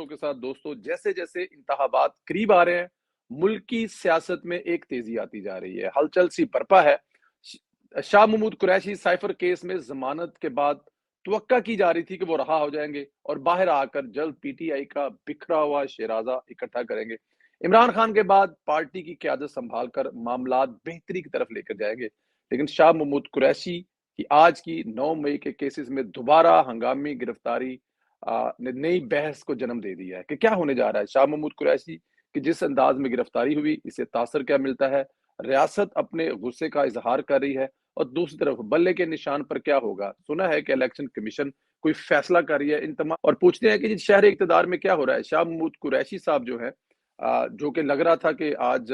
دوستوں کے ساتھ دوستوں جیسے جیسے انتخابات قریب آ رہے ہیں ملک کی سیاست میں ایک تیزی آتی جا رہی ہے، ہلچل سی برپا ہے۔ شاہ محمود قریشی سائفر کیس میں ضمانت کے بعد توقع کی جا رہی تھی کہ وہ رہا ہو جائیں گے اور باہر آ کر جلد پی ٹی آئی کا بکھرا ہوا شیرازہ اکٹھا کریں گے۔ عمران خان کے بعد پارٹی کی قیادت سنبھال کر معاملات بہتری کی طرف لے کر جائیں گے، لیکن شاہ محمود قریشی کی آج کی 9 مئی کے کیسز میں دوبارہ ہنگامی گرفتاری نے نئی بحث کو جنم دے دیا ہے کہ کیا ہونے جا رہا ہے۔ شاہ محمود قریشی کی جس انداز میں گرفتاری ہوئی، اسے تاثر کیا ملتا ہے؟ ریاست اپنے غصے کا اظہار کر رہی ہے اور دوسری طرف بلے کے نشان پر کیا ہوگا؟ سنا ہے کہ الیکشن کمیشن کوئی فیصلہ کر رہی ہے ان تمام، اور پوچھتے ہیں کہ جس شہر اقتدار میں کیا ہو رہا ہے۔ شاہ محمود قریشی صاحب جو ہے جو کہ لگ رہا تھا کہ آج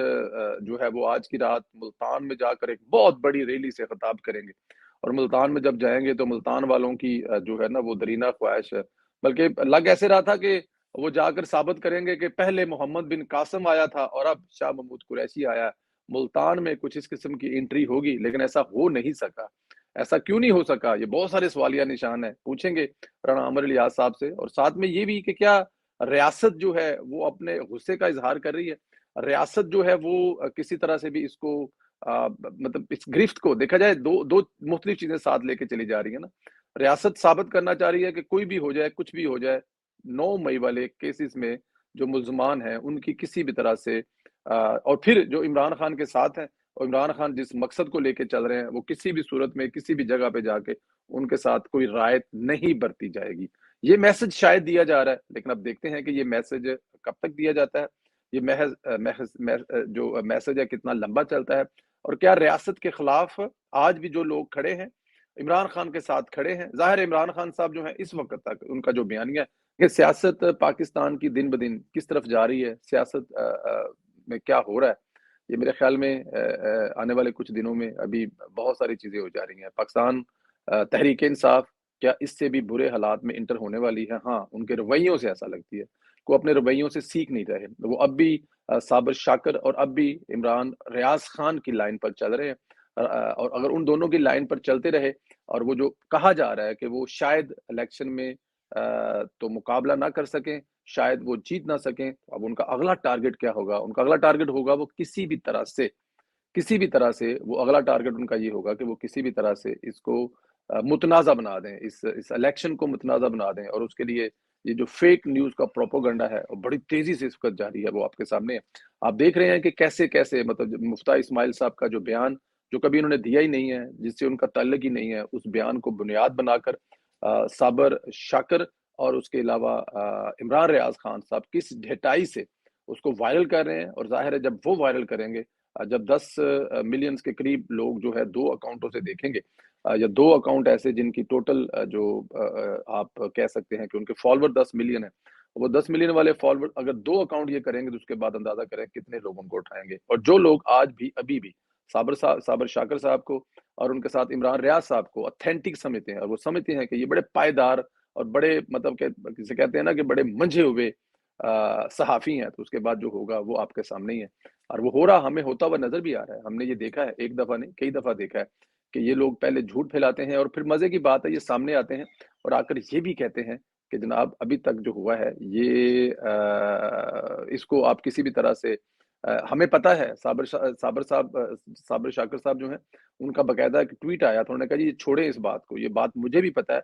جو ہے وہ آج کی رات ملتان میں جا کر ایک بہت بڑی ریلی سے خطاب کریں گے، اور ملتان میں جب جائیں گے تو ملتان والوں کی جو ہے نا وہ درینہ خواہش ہے، بلکہ لگ ایسے رہا تھا کہ وہ جا کر ثابت کریں گے کہ پہلے محمد بن قاسم آیا تھا اور اب شاہ محمود قریشی آیا ہے، ملتان میں کچھ اس قسم کی انٹری ہوگی، لیکن ایسا ہو نہیں سکا۔ ایسا کیوں نہیں ہو سکا؟ یہ بہت سارے سوالیہ نشان ہیں، پوچھیں گے رانا عمر الیاس صاحب سے، اور ساتھ میں یہ بھی کہ کیا ریاست جو ہے وہ اپنے غصے کا اظہار کر رہی ہے؟ ریاست جو ہے وہ کسی طرح سے بھی اس کو مطلب اس گرفت کو دیکھا جائے، دو مختلف چیزیں ساتھ لے کے چلی جا رہی ہیں نا۔ ریاست ثابت کرنا چاہ رہی ہے کہ کوئی بھی ہو جائے، کچھ بھی ہو جائے، 9 مئی والے کیسز میں جو ملزمان ہیں ان کی کسی بھی طرح سے اور پھر جو عمران خان کے ساتھ ہیں، اور عمران خان جس مقصد کو لے کے چل رہے ہیں وہ کسی بھی صورت میں کسی بھی جگہ پہ جا کے ان کے ساتھ کوئی رعایت نہیں برتی جائے گی۔ یہ میسج شاید دیا جا رہا ہے، لیکن اب دیکھتے ہیں کہ یہ میسج کب تک دیا جاتا ہے، یہ جو میسج ہے کتنا لمبا چلتا ہے، اور کیا ریاست کے خلاف آج بھی جو لوگ کھڑے ہیں عمران خان کے ساتھ کھڑے ہیں۔ ظاہر عمران خان صاحب جو ہیں اس وقت تک ان کا جو بیانیہ ہے کہ سیاست پاکستان کی دن بدن کس طرف جا رہی ہے، سیاست میں کیا ہو رہا ہے، یہ میرے خیال میں آنے والے کچھ دنوں میں ابھی بہت ساری چیزیں ہو جا رہی ہیں۔ پاکستان تحریک انصاف کیا اس سے بھی برے حالات میں انٹر ہونے والی ہے؟ ہاں، ان کے رویوں سے ایسا لگتی ہے، وہ اپنے رویوں سے سیکھ نہیں رہے، وہ اب بھی صابر شاکر اور اب بھی عمران ریاض خان کی لائن پر چل رہے ہیں، اور اگر ان دونوں کی لائن پر چلتے رہے اور وہ جو کہا جا رہا ہے کہ وہ شاید الیکشن میں تو مقابلہ نہ کر سکیں، شاید وہ جیت نہ سکیں، اب ان کا اگلا ٹارگٹ کیا ہوگا؟ ان کا اگلا ٹارگٹ ہوگا وہ کسی بھی طرح سے وہ اگلا ٹارگٹ ان کا یہ ہوگا کہ وہ کسی بھی طرح سے اس کو متنازع بنا دیں، اس الیکشن کو متنازع بنا دیں، اور اس کے لیے یہ جو فیک نیوز کا پروپوگنڈا ہے وہ بڑی تیزی سے اس وقت جاری ہے، وہ آپ کے سامنے ہے۔ آپ دیکھ رہے ہیں کہ کیسے کیسے مطلب مفتاح اسماعیل صاحب کا جو بیان جو کبھی انہوں نے دیا ہی نہیں ہے، جس سے ان کا تعلق ہی نہیں ہے، اس بیان کو بنیاد بنا کر صابر شاکر اور اس کے علاوہ عمران ریاض خان صاحب کس ڈھٹائی سے اس کو وائرل کر رہے ہیں، اور ظاہر ہے جب وہ وائرل کریں گے، جب 10 ملینز کے قریب لوگ جو ہے 2 اکاؤنٹوں سے دیکھیں گے، یا 2 اکاؤنٹ ایسے جن کی ٹوٹل جو آپ کہہ سکتے ہیں کہ ان کے فالوور 10 ملین ہیں، وہ 10 ملین والے فالوور اگر 2 اکاؤنٹ یہ کریں گے تو اس کے بعد اندازہ کریں کتنے لوگ ان کو اٹھائیں گے، اور جو لوگ آج بھی ابھی بھی صابر شاکر صاحب کو اور ان کے ساتھ عمران ریاض صاحب کو اتھینٹک سمجھتے ہیں، اور وہ سمجھتے ہیں کہ یہ بڑے پائیدار اور بڑے مطلب کہ جسے کہتے ہیں نا کہ بڑے منجھے ہوئے صحافی ہیں، تو اس کے بعد جو ہوگا وہ آپ کے سامنے ہی ہے، اور وہ ہو رہا ہمیں ہوتا ہوا نظر بھی آ رہا ہے۔ ہم نے یہ دیکھا ہے، ایک دفعہ نہیں کئی دفعہ دیکھا ہے کہ یہ لوگ پہلے جھوٹ پھیلاتے ہیں اور پھر مزے کی بات ہے یہ سامنے آتے ہیں اور آ کر یہ بھی کہتے ہیں کہ جناب ابھی تک جو ہوا ہے یہ اس کو آپ کسی بھی طرح سے ہمیں پتا ہے۔ صابر شاکر صاحب جو ہیں ان کا باقاعدہ ایک ٹویٹ آیا تھا، انہوں نے کہا جی یہ چھوڑیں اس بات کو، یہ بات مجھے بھی پتا ہے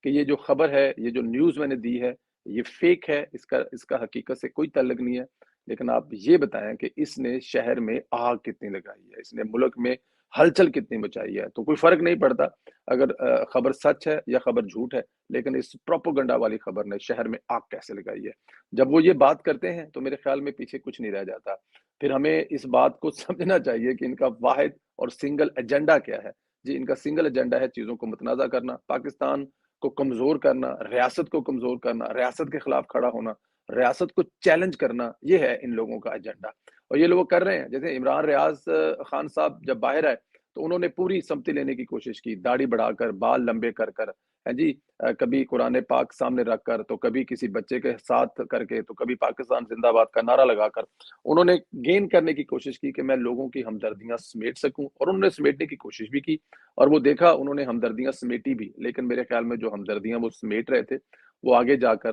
کہ یہ جو خبر ہے، یہ جو نیوز میں نے دی ہے یہ فیک ہے، اس کا حقیقت سے کوئی تعلق نہیں ہے، لیکن آپ یہ بتائیں کہ اس نے شہر میں آگ کتنی لگائی ہے، اس نے ملک میں ہلچل کتنی مچائی ہے، تو کوئی فرق نہیں پڑتا اگر خبر سچ ہے یا خبر جھوٹ ہے، لیکن اس پروپوگنڈا والی خبر نے شہر میں آگ کیسے لگائی ہے۔ جب وہ یہ بات کرتے ہیں تو میرے خیال میں پیچھے کچھ نہیں رہ جاتا، پھر ہمیں اس بات کو سمجھنا چاہیے کہ ان کا واحد اور سنگل ایجنڈا کیا ہے۔ جی، ان کا سنگل ایجنڈا ہے چیزوں کو متنازع کرنا، پاکستان کو کمزور کرنا، ریاست کو کمزور کرنا، ریاست کے خلاف کھڑا ہونا، ریاست کو چیلنج کرنا، یہ ہے ان لوگوں کا ایجنڈا، اور یہ لوگ کر رہے ہیں۔ جیسے عمران ریاض خان صاحب جب باہر آئے تو انہوں نے پوری سمتی لینے کی کوشش کی، داڑھی بڑھا کر، بال لمبے کر کر، ہے جی، کبھی قرآن پاک سامنے رکھ کر، تو کبھی کسی بچے کے ساتھ کر کے، تو کبھی پاکستان زندہ باد کا نعرہ لگا کر انہوں نے گین کرنے کی کوشش کی کہ میں لوگوں کی ہمدردیاں سمیٹ سکوں، اور انہوں نے سمیٹنے کی کوشش بھی کی، اور وہ دیکھا انہوں نے ہمدردیاں سمیٹی بھی، لیکن میرے خیال میں جو ہمدردیاں وہ سمیٹ رہے تھے وہ آگے جا کر